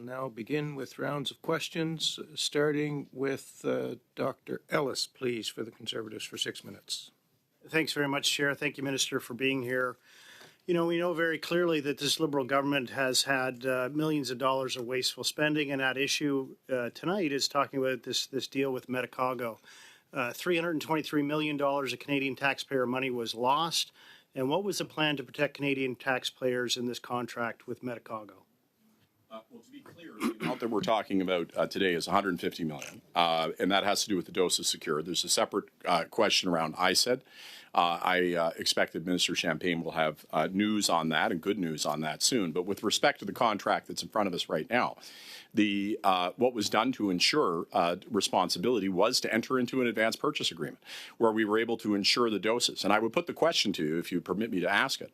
now begin with rounds of questions, starting with Dr. Ellis, please, for the Conservatives for 6 minutes. Thanks very much, Chair. Thank you, Minister, for being here. You know, we know very clearly that this Liberal government has had millions of dollars of wasteful spending, and that issue tonight is talking about this deal with Medicago. $323 million of Canadian taxpayer money was lost. And what was the plan to protect Canadian taxpayers in this contract with Medicago? Well, to be clear, the amount that we're talking about today is $150 million, and that has to do with the doses secured. There's a separate question around ISED. I expect that Minister Champagne will have news on that and good news on that soon. But with respect to the contract that's in front of us right now, what was done to ensure responsibility was to enter into an advance purchase agreement where we were able to ensure the doses. And I would put the question to you, if you permit me to ask it.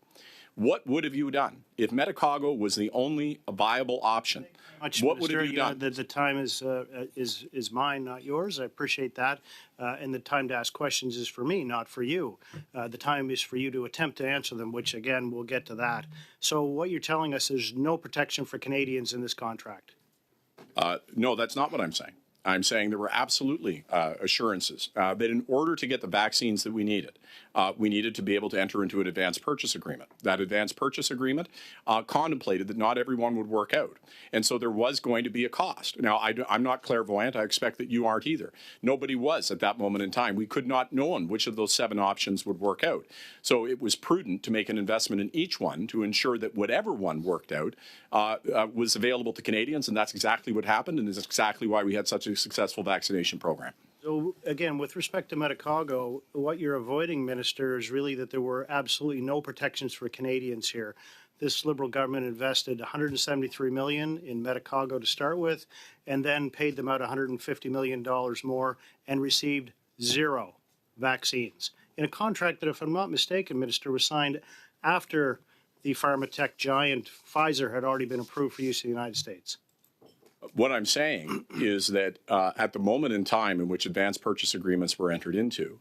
What would have you done if Medicago was the only viable option? What would have you done? The time is mine, not yours. I appreciate that. And the time to ask questions is for me, not for you. The time is for you to attempt to answer them, which, again, we'll get to that. So what you're telling us is no protection for Canadians in this contract. No, that's not what I'm saying. I'm saying there were absolutely assurances that in order to get the vaccines that we needed to be able to enter into an advance purchase agreement. That advance purchase agreement contemplated that not everyone would work out. And so there was going to be a cost. Now, I'm not clairvoyant. I expect that you aren't either. Nobody was at that moment in time. We could not know which of those 7 options would work out. So it was prudent to make an investment in each one to ensure that whatever one worked out was available to Canadians. And that's exactly what happened. And that's exactly why we had such a successful vaccination program. So, again, with respect to Medicago, what you're avoiding, Minister, is really that there were absolutely no protections for Canadians here. This Liberal government invested $173 million in Medicago to start with, and then paid them out $150 million more and received 0 vaccines. In a contract that, if I'm not mistaken, Minister, was signed after the pharma tech giant Pfizer had already been approved for use in the United States. What I'm saying is that at the moment in time in which advance purchase agreements were entered into,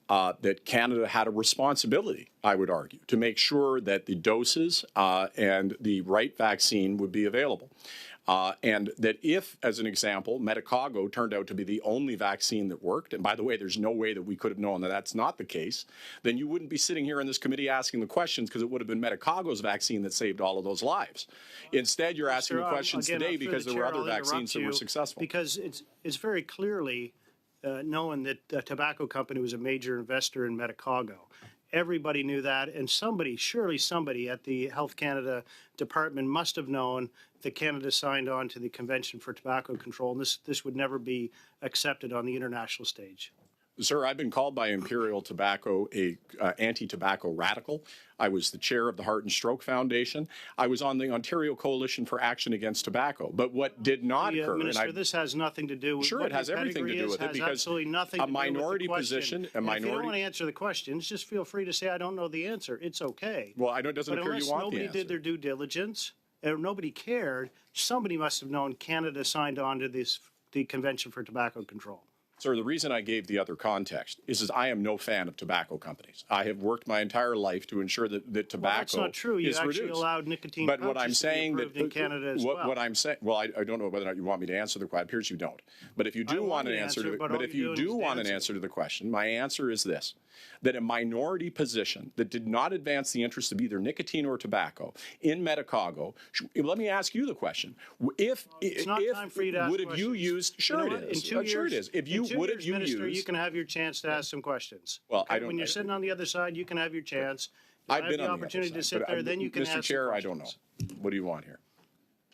that Canada had a responsibility, I would argue, to make sure that the doses and the right vaccine would be available. And that if, as an example, Medicago turned out to be the only vaccine that worked, and by the way, there's no way that we could have known that that's not the case, then you wouldn't be sitting here in this committee asking the questions because it would have been Medicago's vaccine that saved all of those lives. Instead, you're asking the questions today because there were other vaccines that were successful. Because it's very clearly known that the tobacco company was a major investor in Medicago. Everybody knew that, and surely somebody at the Health Canada department must have known that Canada signed on to the Convention for Tobacco Control, and this would never be accepted on the international stage. Sir, I've been called by Imperial Tobacco a anti-tobacco radical. I was the chair of the Heart and Stroke Foundation. I was on the Ontario Coalition for Action Against Tobacco. But what did not occur... Minister, this has nothing to do with... Sure, it has everything to do with it because absolutely nothing a minority position... If you don't want to answer the questions, just feel free to say, I don't know the answer. It's okay. Well, it doesn't appear you want the answer. Nobody did their due diligence, or nobody cared, somebody must have known Canada signed on to the Convention for Tobacco Control. Sir, the reason I gave the other context is I am no fan of tobacco companies. I have worked my entire life to ensure that tobacco that's not true. You actually reduced. Allowed nicotine but what I'm saying to be approved in Canada as well. What I'm saying, well, I don't know whether or not you want me to answer the question. It appears you don't. But if you do want an answer to the question, my answer is this: that a minority position that did not advance the interests of either nicotine or tobacco in Medicago. Let me ask you the question: it's not time for you to ask would have you used? Sure, you know it is. In 2 years, sure it is. If you would have Minister, you can have your chance to ask some questions. Well, okay? When you're sitting on the other side, you can have your chance. I've been the on opportunity the other side, to sit there. Then you can ask. Mr. Chair, I don't know. What do you want here?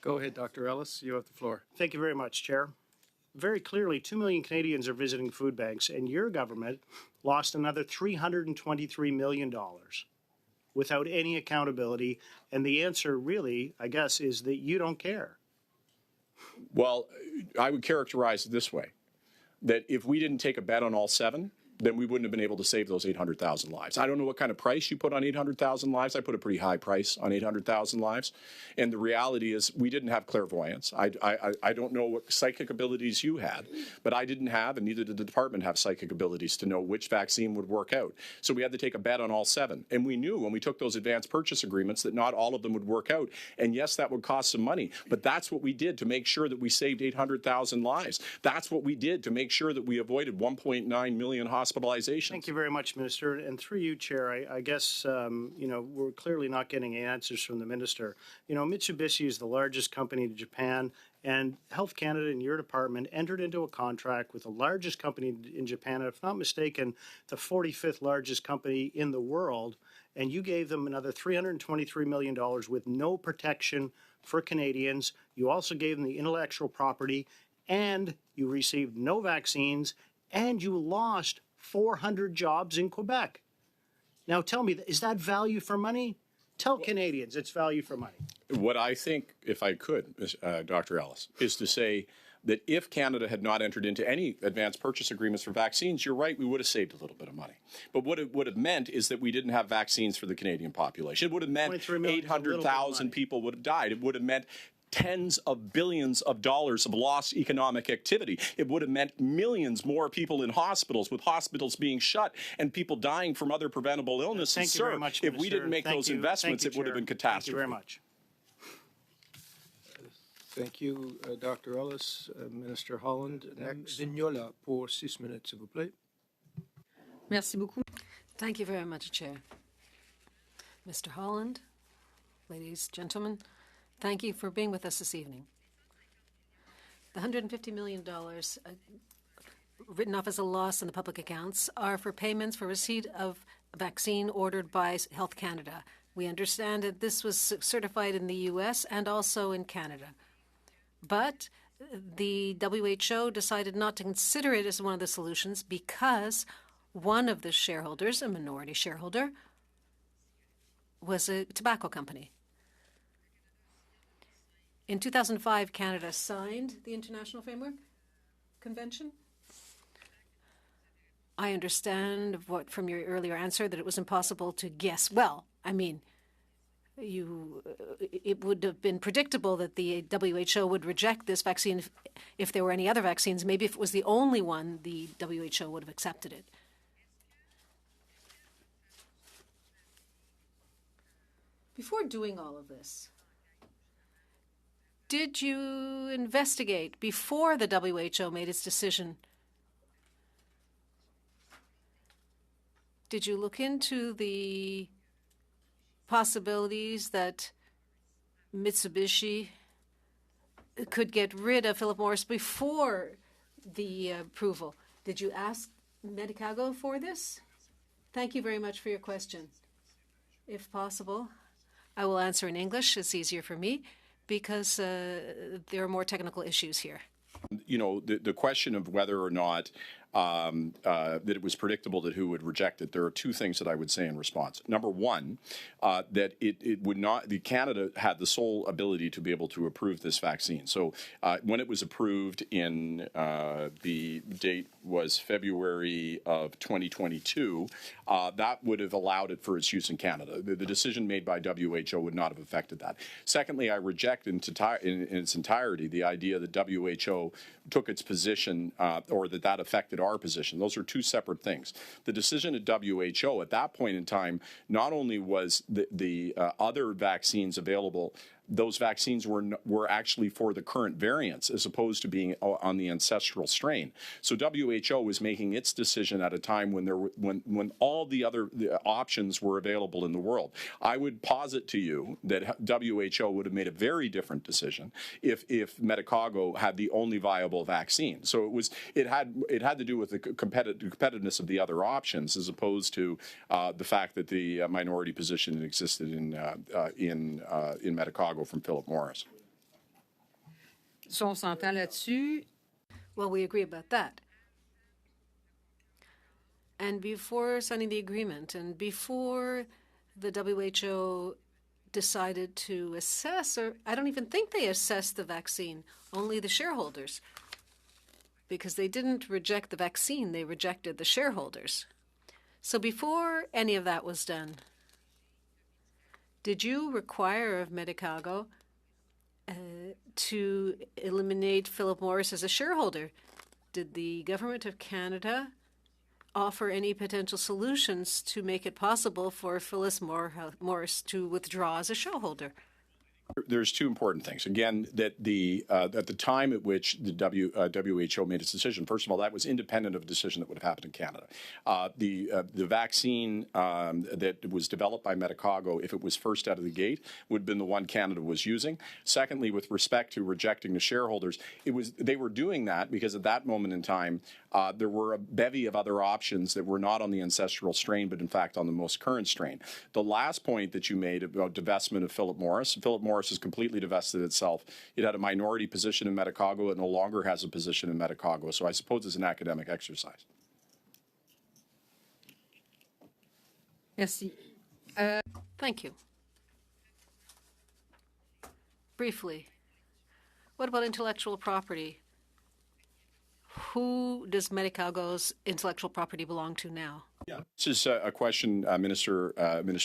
Go ahead, Dr. Ellis. You have the floor. Thank you very much, Chair. Very clearly, 2 million Canadians are visiting food banks, and your government lost another $323 million without any accountability. And the answer, really, I guess, is that you don't care. Well, I would characterize it this way: that if we didn't take a bet on all 7, then we wouldn't have been able to save those 800,000 lives. I don't know what kind of price you put on 800,000 lives. I put a pretty high price on 800,000 lives. And the reality is we didn't have clairvoyance. I don't know what psychic abilities you had, but I didn't have, and neither did the department have psychic abilities to know which vaccine would work out. So we had to take a bet on all 7. And we knew when we took those advanced purchase agreements that not all of them would work out. And yes, that would cost some money, but that's what we did to make sure that we saved 800,000 lives. That's what we did to make sure that we avoided 1.9 million hospitalizations. Thank you very much, Minister. And through you, Chair, I guess, we're clearly not getting answers from the Minister. Mitsubishi is the largest company in Japan, and Health Canada and your department entered into a contract with the largest company in Japan, and if not mistaken, the 45th largest company in the world, and you gave them another $323 million with no protection for Canadians. You also gave them the intellectual property, and you received no vaccines, and you lost 400 jobs in Quebec. Now tell me, is that value for money? Tell Canadians it's value for money. What I think, if I could, Dr. Ellis, is to say that if Canada had not entered into any advanced purchase agreements for vaccines, you're right, we would have saved a little bit of money. But what it would have meant is that we didn't have vaccines for the Canadian population. It would have meant 800,000 people would have died. It would have meant tens of billions of dollars of lost economic activity. It would have meant millions more people in hospitals, with hospitals being shut and people dying from other preventable illnesses. Thank you very much, If we didn't make those investments, it would have been catastrophic. Thank you very much. Thank you, Dr. Ellis. Minister Holland, next. Vignola pour 6 minutes, s'il vous plaît. Merci beaucoup. Thank you very much, Chair. Mr. Holland, ladies, gentlemen, thank you for being with us this evening. The $150 million written off as a loss in the public accounts are for payments for receipt of vaccine ordered by Health Canada. We understand that this was certified in the U.S. and also in Canada. But the WHO decided not to consider it as one of the solutions because one of the shareholders, a minority shareholder, was a tobacco company. In 2005, Canada signed the International Framework Convention. I understand from your earlier answer that it was impossible to guess. Well, I mean, it would have been predictable that the WHO would reject this vaccine if there were any other vaccines. Maybe if it was the only one, the WHO would have accepted it. Before doing all of this, did you investigate before the WHO made its decision? Did you look into the possibilities that Mitsubishi could get rid of Philip Morris before the approval? Did you ask Medicago for this? Thank you very much for your question. If possible, I will answer in English. It's easier for me because there are more technical issues here. The question of whether or not that it was predictable that who would reject it, there are two things that I would say in response. Number one, that it would not, Canada had the sole ability to be able to approve this vaccine. So when it was approved in the date was February of 2022, that would have allowed it for its use in Canada. The decision made by WHO would not have affected that. Secondly, I reject in its entirety the idea that WHO took its position or that affected our position. Those are two separate things. The decision at WHO at that point in time, not only was the other vaccines available, those vaccines were actually for the current variants as opposed to being on the ancestral strain. So WHO was making its decision at a time when all the other options were available in the world. I would posit to you that WHO would have made a very different decision if Medicago had the only viable vaccine. So it had to do with the competitiveness of the other options as opposed to the fact that the minority position existed in Medicago from Philip Morris. So on s'entend là-dessus. Well, we agree about that. And before signing the agreement and before the WHO decided to assess, or I don't even think they assessed the vaccine, only the shareholders, because they didn't reject the vaccine, they rejected the shareholders. So before any of that was done, did you require of Medicago to eliminate Philip Morris as a shareholder? Did the government of Canada offer any potential solutions to make it possible for Phyllis Morris to withdraw as a shareholder? There's two important things. Again, that at the time at which the WHO made its decision, first of all, that was independent of a decision that would have happened in Canada. The vaccine that was developed by Medicago, if it was first out of the gate, would have been the one Canada was using. Secondly, with respect to rejecting the shareholders, they were doing that because at that moment in time, there were a bevy of other options that were not on the ancestral strain, but in fact on the most current strain. The last point that you made about divestment of Philip Morris has completely divested itself. It had a minority position in Medicago. It no longer has a position in Medicago. So I suppose it's an academic exercise. Merci. Thank you. Briefly, what about intellectual property? Who does Medicago's intellectual property belong to now? Yeah, this is a question Minister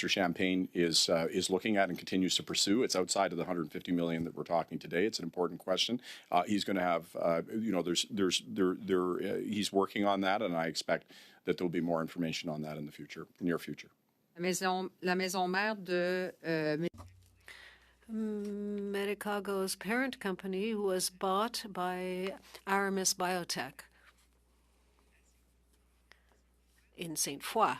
Champagne is looking at and continues to pursue. It's outside of the $150 million that we're talking today. It's an important question. He's going to have, he's working on that, and I expect that there will be more information on that in the future, near future. La maison mère de Medicago's parent company was bought by Aramis Biotech in Sainte Foy.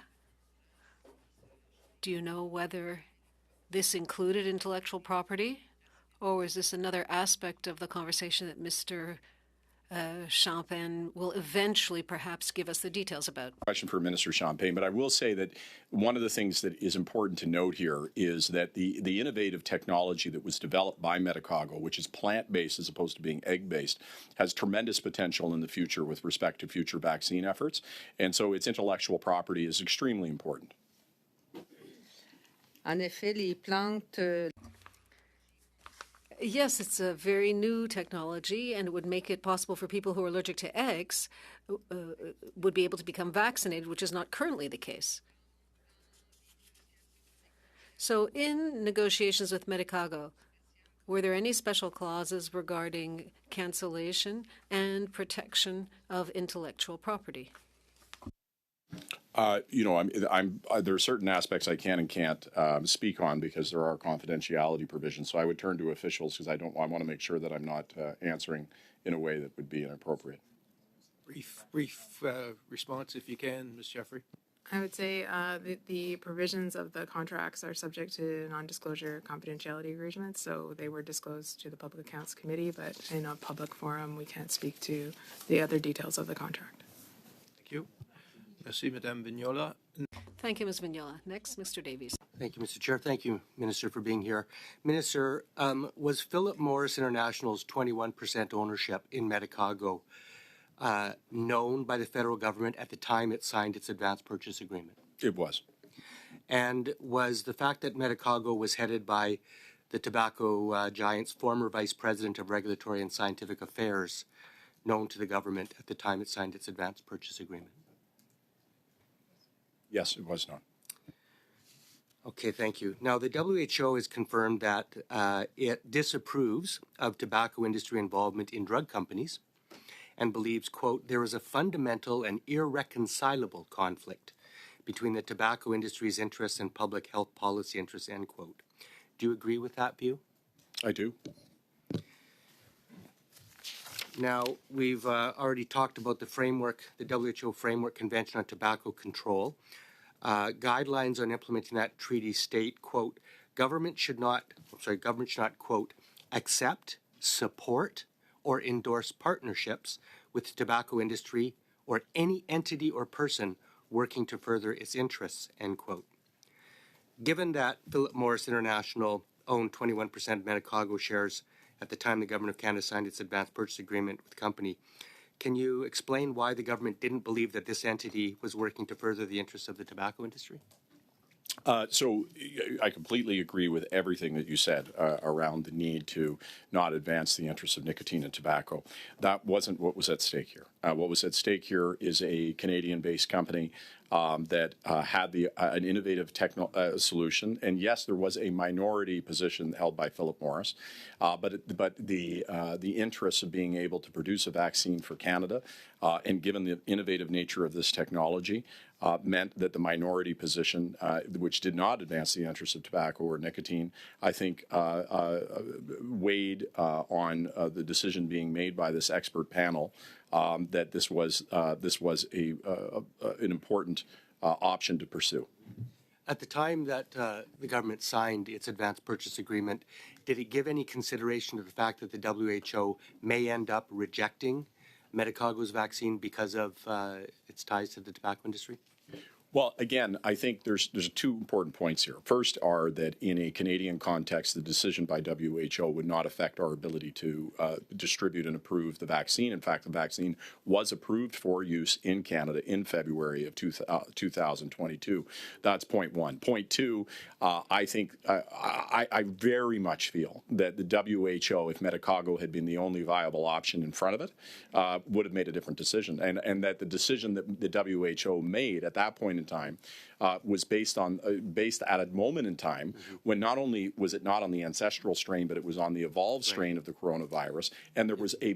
Do you know whether this included intellectual property, or was this another aspect of the conversation that Mr. Champagne will eventually perhaps give us the details about? Question for Minister Champagne, but I will say that one of the things that is important to note here is that the innovative technology that was developed by Medicago, which is plant-based as opposed to being egg-based, has tremendous potential in the future with respect to future vaccine efforts, and so its intellectual property is extremely important. En effet, les plantes. Yes, it's a very new technology, and it would make it possible for people who are allergic to eggs would be able to become vaccinated, which is not currently the case. So in negotiations with Medicago, were there any special clauses regarding cancellation and protection of intellectual property? There are certain aspects I can and can't speak on because there are confidentiality provisions. So I would turn to officials because I want to make sure that I'm not answering in a way that would be inappropriate. Brief response, if you can, Ms. Jeffrey. I would say the provisions of the contracts are subject to non-disclosure confidentiality agreements, so they were disclosed to the Public Accounts Committee, but in a public forum, we can't speak to the other details of the contract. Thank you. Merci, Madame Vignola. Thank you, Ms. Vignola. Next, Mr. Davies. Thank you, Mr. Chair. Thank you, Minister, for being here. Minister, was Philip Morris International's 21% ownership in Medicago known by the federal government at the time it signed its advance purchase agreement? It was. And was the fact that Medicago was headed by the tobacco giant's former Vice President of Regulatory and Scientific Affairs known to the government at the time it signed its advance purchase agreement? Yes, it was known. Okay, thank you. Now, the WHO has confirmed that it disapproves of tobacco industry involvement in drug companies and believes, quote, there is a fundamental and irreconcilable conflict between the tobacco industry's interests and public health policy interests, end quote. Do you agree with that view? I do. Now, we've already talked about the framework, the WHO Framework Convention on Tobacco Control. Guidelines on implementing that treaty state, quote, government should not, quote, accept, support, or endorse partnerships with the tobacco industry or any entity or person working to further its interests, end quote. Given that Philip Morris International owned 21% of Medicago shares at the time the Government of Canada signed its advance purchase agreement with the company, can you explain why the government didn't believe that this entity was working to further the interests of the tobacco industry? So I completely agree with everything that you said around the need to not advance the interests of nicotine and tobacco. That wasn't what was at stake here. What was at stake here is a Canadian-based company that had an innovative solution. And yes, there was a minority position held by Philip Morris, but the interests of being able to produce a vaccine for Canada, and given the innovative nature of this technology, meant that the minority position, which did not advance the interests of tobacco or nicotine, I think weighed on the decision being made by this expert panel that this was an important option to pursue. At the time that the government signed its advance purchase agreement, did it give any consideration to the fact that the WHO may end up rejecting Medicago's vaccine because of its ties to the tobacco industry? Well, again, I think there's two important points here. First are that in a Canadian context, the decision by WHO would not affect our ability to distribute and approve the vaccine. In fact, the vaccine was approved for use in Canada in February of 2022. That's point one. Point two, I think I very much feel that the WHO, if Medicago had been the only viable option in front of it, would have made a different decision. And that the decision that the WHO made at that point in time was based at a moment in time when not only was it not on the ancestral strain, but it was on the evolved strain of the coronavirus, and there was a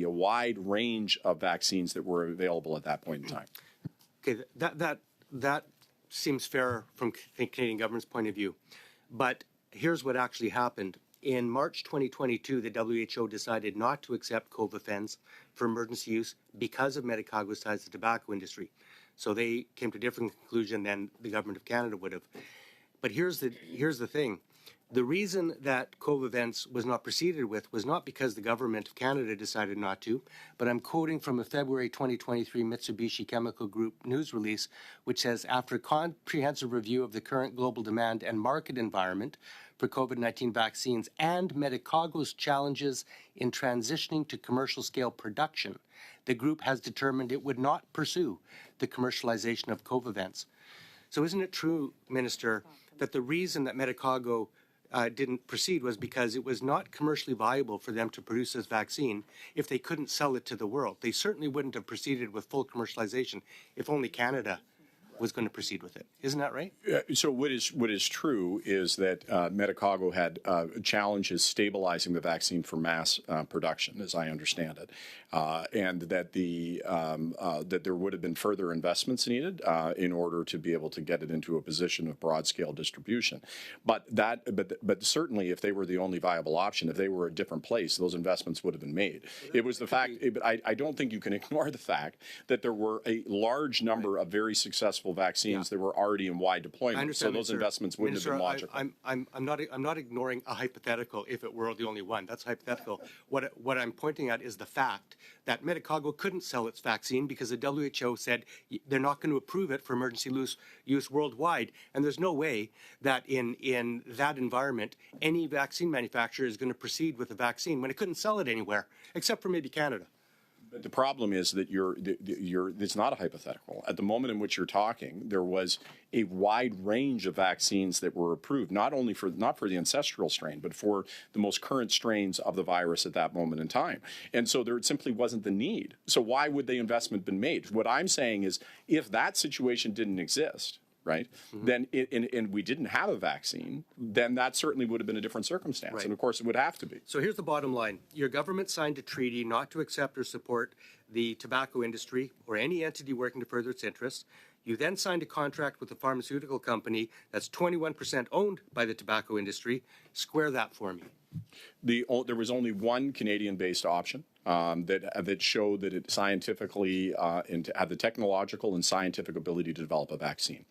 wide range of vaccines that were available at that point in time. Okay, that seems fair from the Canadian government's point of view, but here's what actually happened. In March 2022, the WHO decided not to accept Covafenz for emergency use because of Medicago's ties to the tobacco industry. So they came to a different conclusion than the government of Canada would have. But here's the thing. The reason that Covafenz was not proceeded with was not because the government of Canada decided not to, but I'm quoting from a February 2023 Mitsubishi Chemical Group news release, which says, after a comprehensive review of the current global demand and market environment for COVID-19 vaccines and Medicago's challenges in transitioning to commercial scale production, the group has determined it would not pursue the commercialization of Covafenz. So isn't it true, Minister, that the reason that Medicago didn't proceed was because it was not commercially viable for them to produce this vaccine if they couldn't sell it to the world? They certainly wouldn't have proceeded with full commercialization if only Canada was going to proceed with it. Isn't that right? So what is true is that Medicago had challenges stabilizing the vaccine for mass production, as I understand it, and that that there would have been further investments needed in order to be able to get it into a position of broad scale distribution. But certainly, if they were the only viable option, if they were a different place, those investments would have been made. It was the fact. But I don't think you can ignore the fact that there were a large number of very successful vaccines that were already in wide deployment. I understand, so those investments wouldn't have been logical. I'm not ignoring a hypothetical if it were the only one. That's hypothetical. What I'm pointing at is the fact that Medicago couldn't sell its vaccine because the WHO said they're not going to approve it for emergency use worldwide. And there's no way that in that environment, any vaccine manufacturer is going to proceed with a vaccine when it couldn't sell it anywhere, except for maybe Canada. But the problem is that it's not a hypothetical. At the moment in which you're talking, there was a wide range of vaccines that were approved, not for the ancestral strain, but for the most current strains of the virus at that moment in time. And so there simply wasn't the need. So why would the investment been made? What I'm saying is, if that situation didn't exist, right, then and we didn't have a vaccine, then that certainly would have been a different circumstance. Right. And of course it would have to be. So here's the bottom line. Your government signed a treaty not to accept or support the tobacco industry or any entity working to further its interests. You then signed a contract with a pharmaceutical company that's 21% owned by the tobacco industry. Square that for me. There was only one Canadian-based option that showed that it scientifically had the technological and scientific ability to develop a vaccine.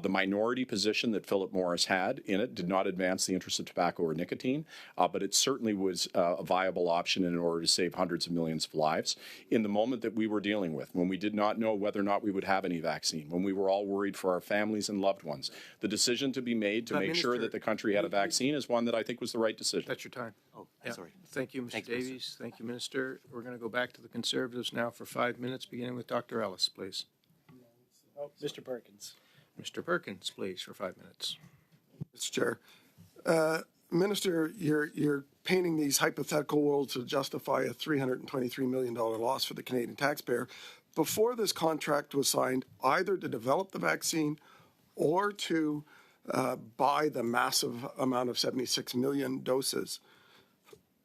The minority position that Philip Morris had in it did not advance the interests of tobacco or nicotine, but it certainly was a viable option in order to save hundreds of millions of lives. In the moment that we were dealing with, when we did not know whether or not we would have any vaccine, when we were all worried for our families and loved ones, the decision to be made to make sure that the country had a vaccine is one that I think was the right decision. That's your time. Oh, Yeah. sorry. Thank you, Mr. Thank you, Mr. Davies. Thank you, Minister. We're going to go back to the Conservatives now for 5 minutes, beginning with Dr. Ellis, please. Oh, Mr. Perkins. Mr. Perkins, please, for 5 minutes. Mr. Chair. Minister, you're painting these hypothetical worlds to justify a $323 million loss for the Canadian taxpayer. Before this contract was signed, either to develop the vaccine or to buy the massive amount of 76 million doses,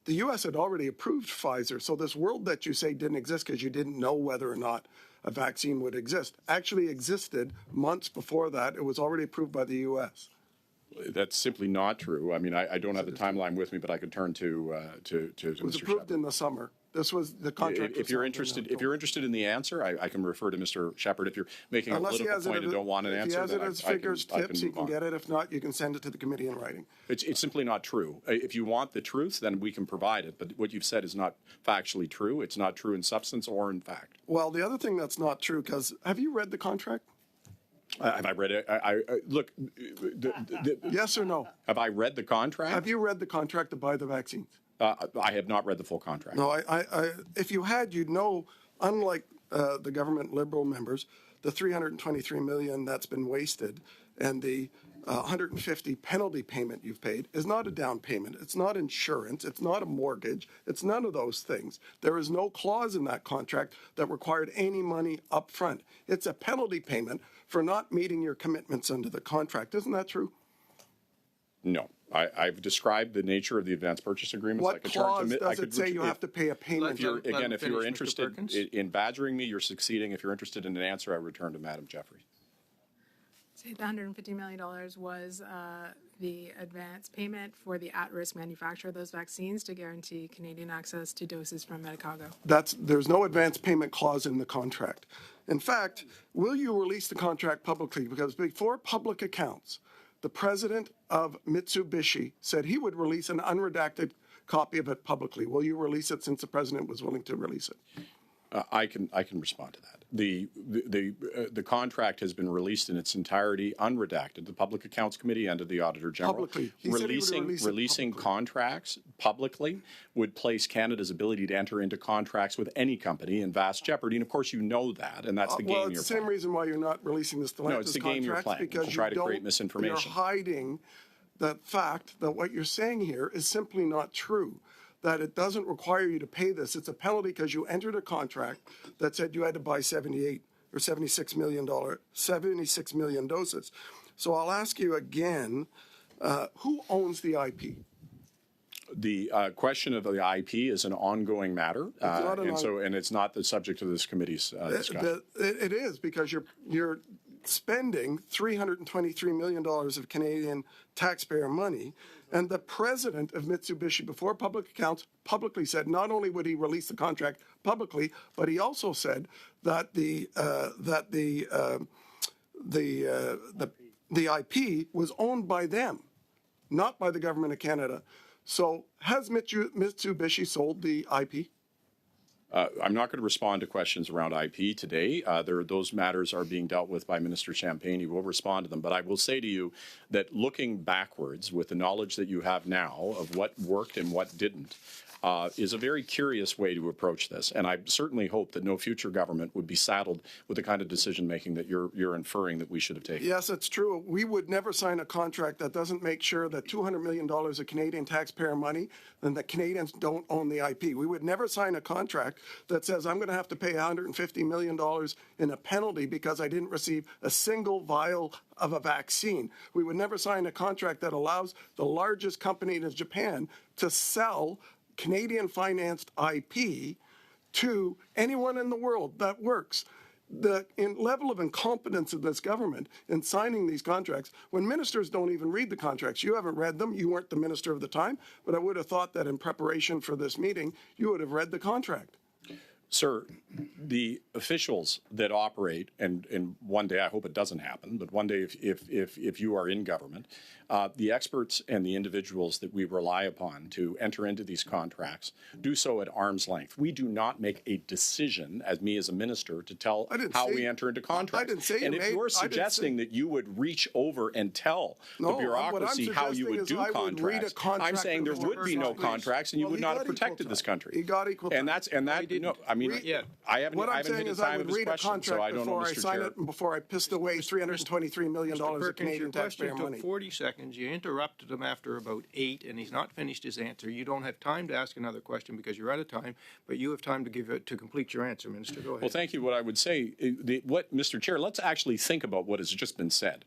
the U.S. had already approved Pfizer. So this world that you say didn't exist because you didn't know whether or not a vaccine would exist actually existed months before that. It was already approved by the U.S. That's simply not true. I mean, I don't have the timeline with me, but I could turn to It was Mr. approved Shepherd. in the summer. This was the contract. If you're interested in the answer, I can refer to Mr. Shepherd. If you're making Unless a he political has point and don't want an if answer, he has it then as I figures, can tips, he move can on. get it. If not, you can send it to the committee in writing. It's simply not true. If you want the truth, then we can provide it. But what you've said is not factually true. It's not true in substance or in fact. Well, the other thing that's not true, because have you read the contract? Have I read it? Look. Yes or no? Have I read the contract? Have you read the contract to buy the vaccines? I have not read the full contract. No, if you had, you'd know, unlike the government Liberal members, the $323 million that's been wasted and the 150 penalty payment you've paid is not a down payment. It's not insurance. It's not a mortgage. It's none of those things. There is no clause in that contract that required any money up front. It's a penalty payment for not meeting your commitments under the contract. Isn't that true? No. I've described the nature of the advance purchase agreements. What clause does it say you have to pay a payment? If you're Finish, Mr. interested Perkins. in badgering me, you're succeeding. If you're interested in an answer, I return to Madam Jeffrey. Say the $150 million was the advance payment for the at-risk manufacture of those vaccines to guarantee Canadian access to doses from Medicago. There's no advance payment clause in the contract. In fact, will you release the contract publicly? Because before public accounts, the president of Mitsubishi said he would release an unredacted copy of it publicly. Will you release it since the president was willing to release it? I can respond to that. The contract has been released in its entirety, unredacted. The Public Accounts Committee and to the Auditor General. Publicly. He said he would release it releasing publicly. contracts publicly would place Canada's ability to enter into contracts with any company in vast jeopardy. And of course, you know that, and that's the game Well, you're it's the playing. same reason why you're not releasing this Stellantis it's the game you're contracts, playing, because to try to create You're misinformation. hiding the fact that what you're saying here is simply not true. That it doesn't require you to pay this. It's a penalty because you entered a contract that said you had to buy 76 million doses. So I'll ask you again, who owns the IP? The question of the IP is an ongoing matter, and it's not the subject of this committee's discussion. It is, because you're spending $323 million of Canadian taxpayer money, and the president of Mitsubishi, before public accounts, publicly said not only would he release the contract publicly, but he also said that the IP was owned by them, not by the government of Canada. So has Mitsubishi sold the IP? I'm not going to respond to questions around IP today. Those matters are being dealt with by Minister Champagne. He will respond to them. But I will say to you that looking backwards with the knowledge that you have now of what worked and what didn't is a very curious way to approach this. And I certainly hope that no future government would be saddled with the kind of decision-making that you're inferring that we should have taken. Yes, it's true. We would never sign a contract that doesn't make sure that $200 million of Canadian taxpayer money, then the Canadians don't own the IP. We would never sign a contract that says I'm going to have to pay $150 million in a penalty because I didn't receive a single vial of a vaccine. We would never sign a contract that allows the largest company in Japan to sell Canadian-financed IP to anyone in the world that works. The level of incompetence of this government in signing these contracts, when ministers don't even read the contracts. You haven't read them. You weren't the minister of the time, but I would have thought that in preparation for this meeting, you would have read the contract. Sir, the officials that operate, and one day I hope it doesn't happen, but one day if you are in government, the experts and the individuals that we rely upon to enter into these contracts do so at arm's length. We do not make a decision, as a minister, to tell how we enter into contracts. I didn't say and if you're suggesting that you would reach over and tell the bureaucracy how you would do contracts, I'm saying there would be no contracts and you would not have protected this country. He got equal time. And that, mean, Not yet. I haven't What I'm hit saying the is I time would of his read a question, so I contract don't know, before I Mr. sign Chair. it and before I pissed away $323 million Mr. of Perkins, Canadian your taxpayer question money. took 40 seconds. You interrupted him after about 8, and he's not finished his answer. You don't have time to ask another question because you're out of time, but you have time to to complete your answer, Minister. Go ahead. Well, thank you. What I would say, Mr. Chair, let's actually think about what has just been said.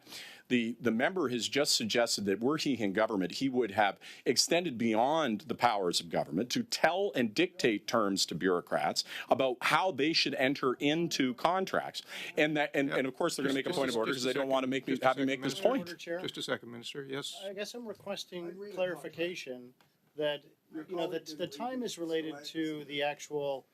The member has just suggested that were he in government, he would have extended beyond the powers of government to tell and dictate terms to bureaucrats about how they should enter into contracts. And of course they're going to make a point of order because they don't want to have me make this point. Just a second, Minister. Yes. I guess I'm requesting clarification that, you know, that the time is related to the actual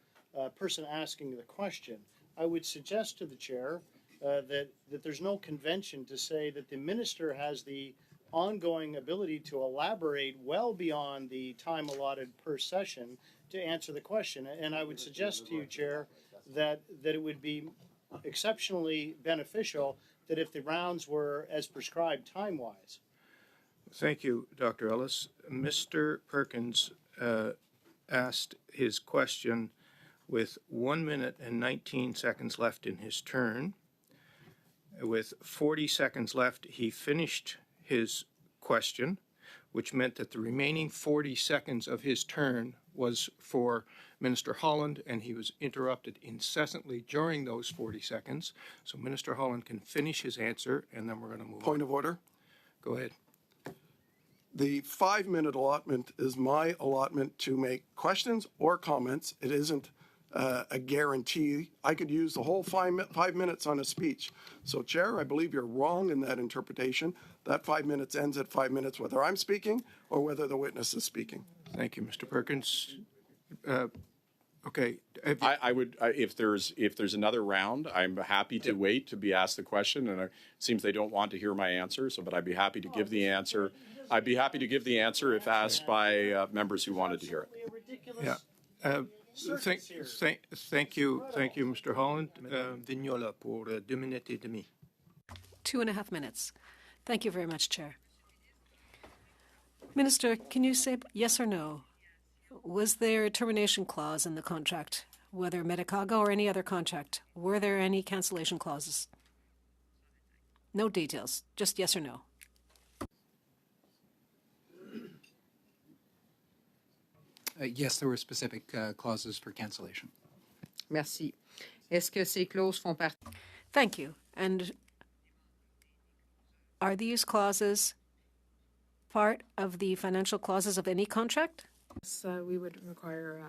person asking the question. I would suggest to the chair that there's no convention to say that the minister has the ongoing ability to elaborate well beyond the time allotted per session to answer the question. And I would suggest to you, Chair, that it would be exceptionally beneficial that if the rounds were as prescribed time-wise. Thank you, Dr. Ellis. Mr. Perkins asked his question with 1 minute and 19 seconds left in his turn. With 40 seconds left, he finished his question, which meant that the remaining 40 seconds of his turn was for Minister Holland, and he was interrupted incessantly during those 40 seconds. So Minister Holland can finish his answer, and then we're going to move on. Point of order. Go ahead. The 5-minute allotment is my allotment to make questions or comments. It isn't a guarantee. I could use the whole 5 minutes on a speech. So, Chair, I believe you're wrong in that interpretation. That 5 minutes ends at 5 minutes, whether I'm speaking or whether the witness is speaking. Thank you, Mr. Perkins. Okay. I would, if there's another round, I'm happy to wait to be asked the question, and it seems they don't want to hear my answer. So, but I'd be happy to give the answer. I'd be happy to give the answer if asked by members who wanted to hear it. Yeah. Thank you, Mr. Holland. Vignola pour 2 minutes et demie. 2.5 minutes. Thank you very much, Chair. Minister, can you say yes or no? Was there a termination clause in the contract, whether Medicago or any other contract? Were there any cancellation clauses? No details, just yes or no. Yes, there were specific clauses for cancellation. Merci. Est-ce que ces clauses font partie? Thank you. And are these clauses part of the financial clauses of any contract? So we would require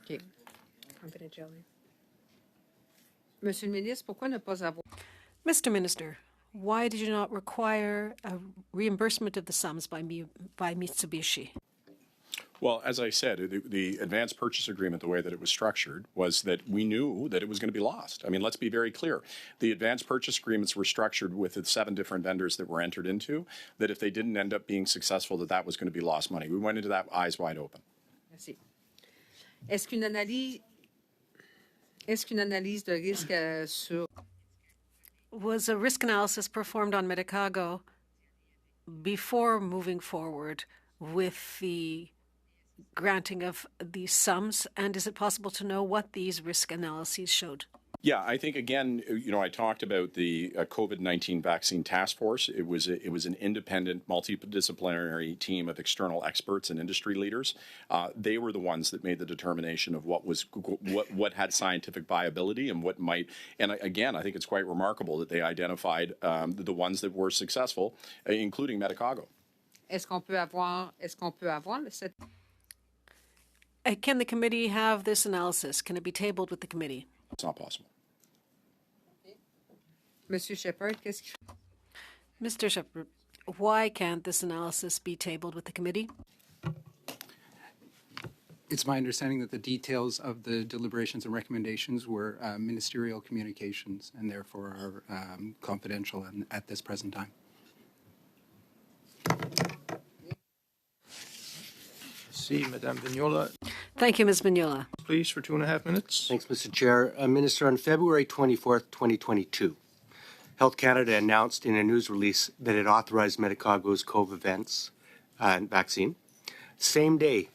confidentiality. Monsieur le ministre, pourquoi ne pas avoir? Mr. Minister, why did you not require a reimbursement of the sums by Mitsubishi? Well, as I said, the advance purchase agreement, the way that it was structured, was that we knew that it was going to be lost. I mean, let's be very clear. The advance purchase agreements were structured with the 7 different vendors that were entered into, that if they didn't end up being successful, that was going to be lost money. We went into that eyes wide open. Merci. Est-ce qu'une analyse de risque sur... Was a risk analysis performed on Medicago before moving forward with the granting of these sums, and is it possible to know what these risk analyses showed? Yeah, I think, again, I talked about the COVID-19 vaccine task force. It was an independent, multidisciplinary team of external experts and industry leaders. They were the ones that made the determination of what had scientific viability and what might. And again, I think it's quite remarkable that they identified the ones that were successful, including Medicago. Est-ce qu'on peut avoir cette... Can the committee have this analysis? Can it be tabled with the committee? It's not possible. Monsieur Shepherd, qu'est-ce qui... Mr. Shepherd, why can't this analysis be tabled with the committee? It's my understanding that the details of the deliberations and recommendations were ministerial communications and therefore are confidential at this present time. See, Madame Vignola. Thank you, Ms. Mignola. Please, for 2.5 minutes. Thanks, Mr. Chair. Minister, on February 24th, 2022, Health Canada announced in a news release that it authorized Medicago's COVID vaccine. Same day,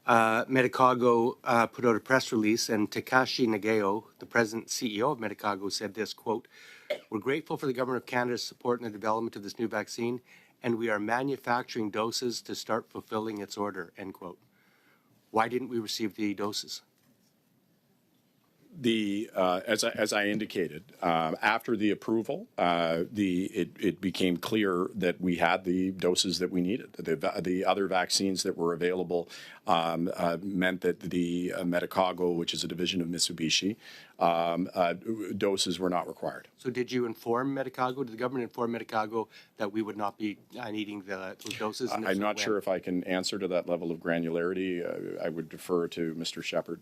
Medicago put out a press release, and Takashi Nagao, the president and CEO of Medicago, said this, quote, "We're grateful for the Government of Canada's support in the development of this new vaccine, and we are manufacturing doses to start fulfilling its order," end quote. Why didn't we receive the doses? As I indicated, after the approval, it became clear that we had the doses that we needed. The other vaccines that were available meant that the Medicago, which is a division of Mitsubishi, doses were not required. So did you inform Medicago? Did the government inform Medicago that we would not be needing those doses? I'm not sure if I can answer to that level of granularity. I would defer to Mr. Shepherd.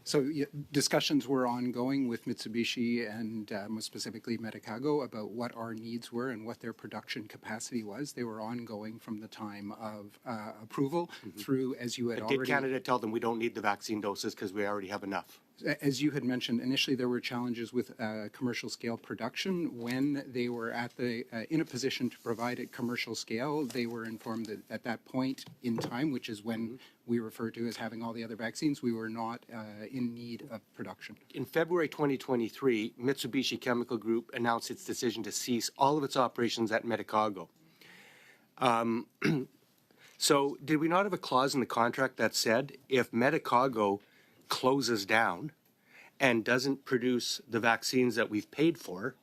So discussions were ongoing with Mitsubishi and more specifically Medicago about what our needs were and what their production capacity was. They were ongoing from the time of approval through, as you had already... Did Canada tell them we don't need the vaccine doses because we already have enough? As you had mentioned, initially there were challenges with commercial scale production. When they were in a position to provide at commercial scale, they were informed that at that point in time, which is when we refer to as having all the other vaccines, we were not in need of production. In February 2023, Mitsubishi Chemical Group announced its decision to cease all of its operations at Medicago. So did we not have a clause in the contract that said if Medicago closes down and doesn't produce the vaccines that we've paid for,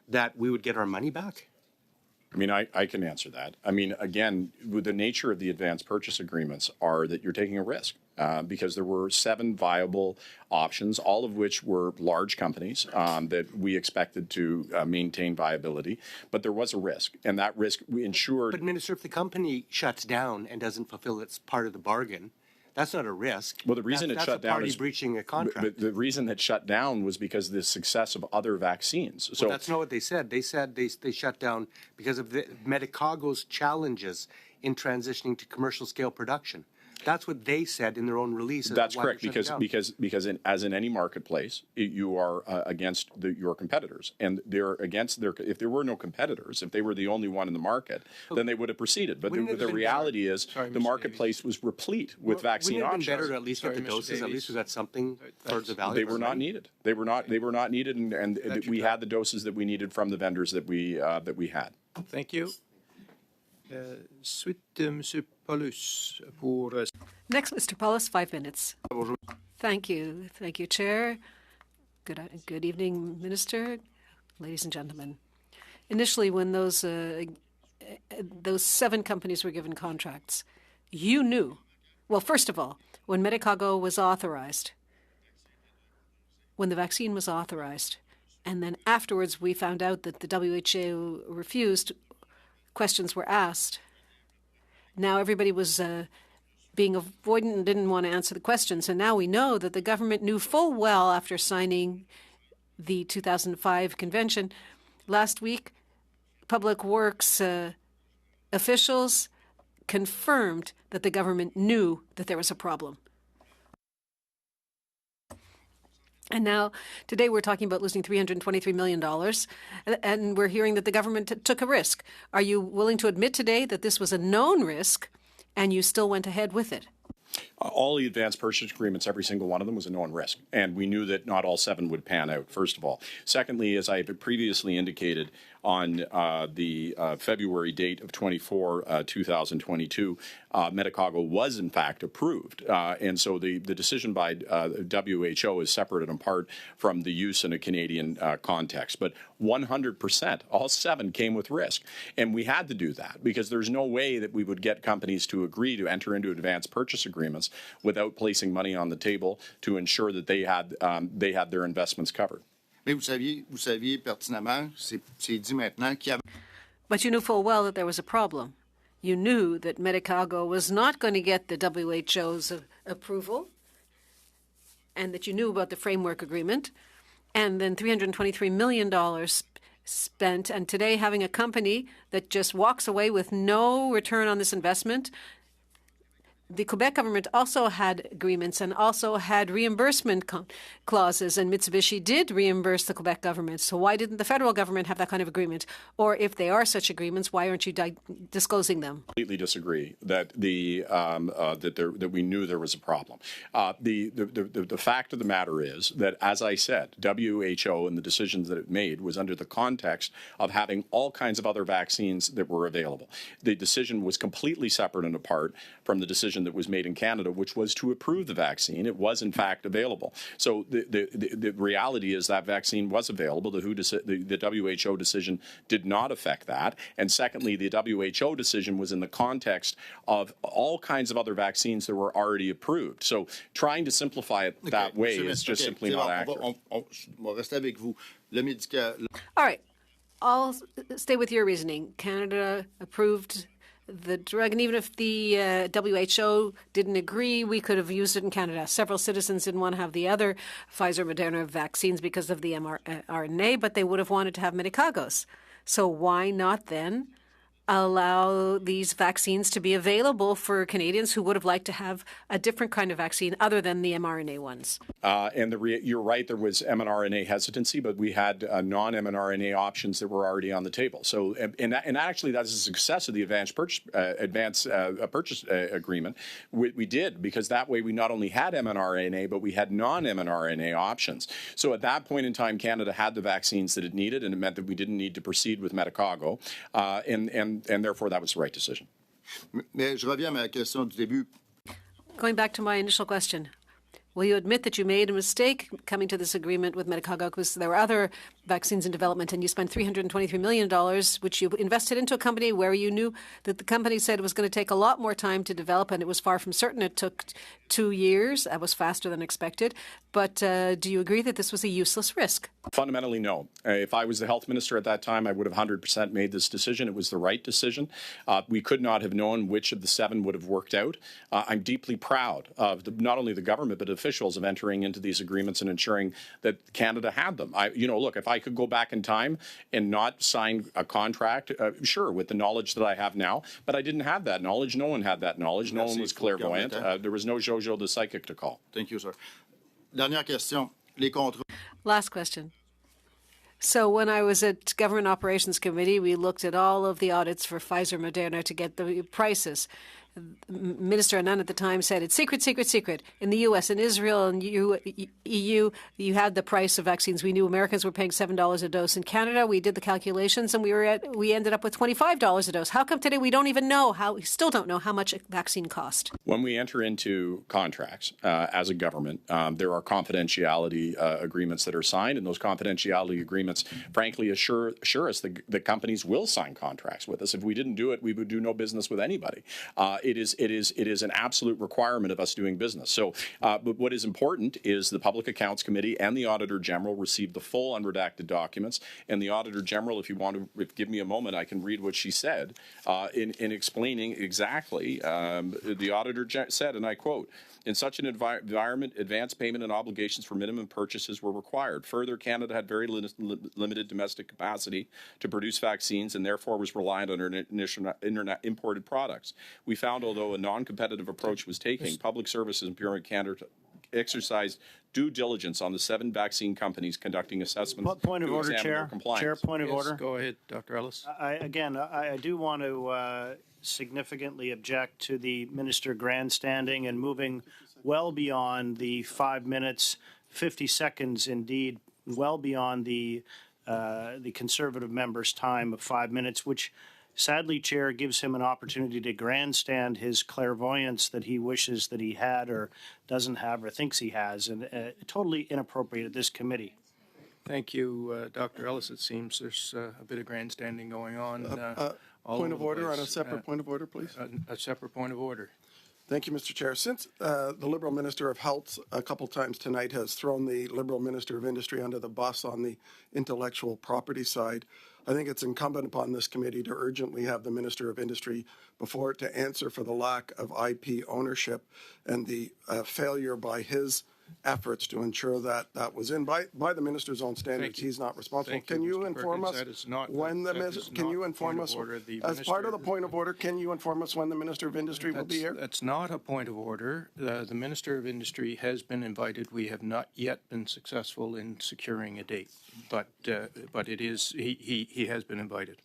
that we would get our money back? I mean, I can answer that. I mean, again, with the nature of the advance purchase agreements are that you're taking a risk because there were 7 viable options, all of which were large companies that we expected to maintain viability. But there was a risk, and that risk we ensured. But, Minister, if the company shuts down and doesn't fulfill its part of the bargain, that's not a risk. Well, the reason it shut down is breaching a contract. But the reason it shut down was because of the success of other vaccines. So that's not what they said. They said they shut down because of the Medicago's challenges in transitioning to commercial scale production. That's what they said in their own release. That's correct, because as in any marketplace, you are against your competitors, and they're against their. If there were no competitors, if they were the only one in the market, then they would have proceeded. But the reality is, the marketplace was replete with vaccine options. Wouldn't it have been better to at least get the doses? At least we got something towards the value. They were not needed. They were not needed, and we had the doses that we needed from the vendors that we had. Thank you. Suite, Monsieur Paulus, pour... Next, Mr. Paulus, 5 minutes. Thank you. Thank you, Chair. Good evening, Minister, ladies and gentlemen. Initially, when those 7 companies were given contracts, you knew, well, first of all, when Medicago was authorized, when the vaccine was authorized, and then afterwards we found out that the WHO refused, questions were asked. Now everybody was being avoidant and didn't want to answer the questions. And now we know that the government knew full well after signing the 2005 convention. Last week, Public Works officials confirmed that the government knew that there was a problem. And now, today we're talking about losing $323 million, and we're hearing that the government took a risk. Are you willing to admit today that this was a known risk and you still went ahead with it? All the advanced purchase agreements, every single one of them was a known risk. And we knew that not all 7 would pan out, first of all. Secondly, as I had previously indicated, on the February date of 2022, Medicago was in fact approved. And so the decision by WHO is separate and apart from the use in a Canadian context. But 100%, all 7 came with risk. And we had to do that because there's no way that we would get companies to agree to enter into advanced purchase agreements without placing money on the table to ensure that they had their investments covered. Mais vous saviez pertinemment, c'est dit maintenant qu'il y avait... But you knew full well that there was a problem. You knew that Medicago was not going to get the WHO's approval, and that you knew about the framework agreement, and then $323 million spent, and today having a company that just walks away with no return on this investment, the Quebec government also had agreements and also had reimbursement clauses, and Mitsubishi did reimburse the Quebec government. So why didn't the federal government have that kind of agreement? Or if they are such agreements, why aren't you disclosing them? Completely disagree that that we knew there was a problem. The fact of the matter is that, as I said, WHO and the decisions that it made was under the context of having all kinds of other vaccines that were available. The decision was completely separate and apart from the decision that was made in Canada, which was to approve the vaccine. It was, in fact, available. So the reality is that vaccine was available. The WHO decision did not affect that. And secondly, the WHO decision was in the context of all kinds of other vaccines that were already approved. So trying to simplify it that way is just simply not accurate. On va rester avec vous. Le All right. I'll stay with your reasoning. Canada approved the drug, and even if the WHO didn't agree, we could have used it in Canada. Several citizens didn't want to have the other Pfizer Moderna vaccines because of the mRNA, but they would have wanted to have Medicagos. So why not then allow these vaccines to be available for Canadians who would have liked to have a different kind of vaccine other than the mRNA ones? You're right, there was mRNA hesitancy, but we had non-mRNA options that were already on the table. So, and actually, that's a success of the advance purchase agreement. We did, because that way we not only had mRNA, but we had non-mRNA options. So at that point in time, Canada had the vaccines that it needed, and it meant that we didn't need to proceed with Medicago, and therefore that was the right decision. Mais je reviens à ma question du début. Going back to my initial question, will you admit that you made a mistake coming to this agreement with Medicago, because there were other vaccines in development and you spent $323 million, which you invested into a company where you knew that the company said it was going to take a lot more time to develop, and it was far from certain. It took 2 years. That was faster than expected. But do you agree that this was a useless risk? Fundamentally, no. If I was the health minister at that time, I would have 100% made this decision. It was the right decision. We could not have known which of the 7 would have worked out. I'm deeply proud of not only the government, but officials of entering into these agreements and ensuring that Canada had them. Look, if I could go back in time and not sign a contract, sure, with the knowledge that I have now, but I didn't have that knowledge. No one had that knowledge. No one was clairvoyant. There was no Jojo the psychic to call. Thank you, sir. Dernière question. Les contrats. Last question. So when I was at Government Operations Committee, we looked at all of the audits for Pfizer Moderna to get the prices. Minister Anand at the time said it's secret, secret, secret. In the U.S. and Israel and EU, you had the price of vaccines. We knew Americans were paying $7 a dose. In Canada, we did the calculations and we ended up with $25 a dose. How come today we still don't know how much a vaccine cost? When we enter into contracts as a government, there are confidentiality agreements that are signed, and those confidentiality agreements, frankly, assure us that companies will sign contracts with us. If we didn't do it, we would do no business with anybody. It is an absolute requirement of us doing business. So, but what is important is the Public Accounts Committee and the Auditor General received the full unredacted documents. And the Auditor General, if you want to give me a moment, I can read what she said in explaining exactly. The Auditor said, and I quote, "In such an environment, advance payment and obligations for minimum purchases were required. Further, Canada had very limited domestic capacity to produce vaccines and therefore was reliant on internet imported products. We found, although a non-competitive approach was taken, Public Services and Procurement Canada exercised due diligence on the 7 vaccine companies conducting assessments." Point of order, Chair. Chair, point of order. Go ahead, Dr. Ellis. I do want to significantly object to the minister grandstanding and moving well beyond the 5 minutes, 50 seconds, indeed, well beyond the Conservative member's time of 5 minutes, which sadly, Chair, gives him an opportunity to grandstand his clairvoyance that he wishes that he had or doesn't have or thinks he has, and totally inappropriate at this committee. Thank you, Dr. Ellis. It seems there's a bit of grandstanding going on. Point of order on a separate point of order, please. A separate point of order. Thank you, Mr. Chair. Since the Liberal Minister of Health a couple times tonight has thrown the Liberal Minister of Industry under the bus on the intellectual property side, I think it's incumbent upon this committee to urgently have the Minister of Industry before it to answer for the lack of IP ownership and the failure by his efforts to ensure that that was in by the minister's own standards. you. He's not responsible. Thank you, Can you Mr. inform Perkins. us That is not- when the that is can not you a inform point us of order. The as part of the minister- point of order? Can you inform us when the Minister of Industry will be here? That's not a point of order. The Minister of Industry has been invited. We have not yet been successful in securing a date, but it is he has been invited.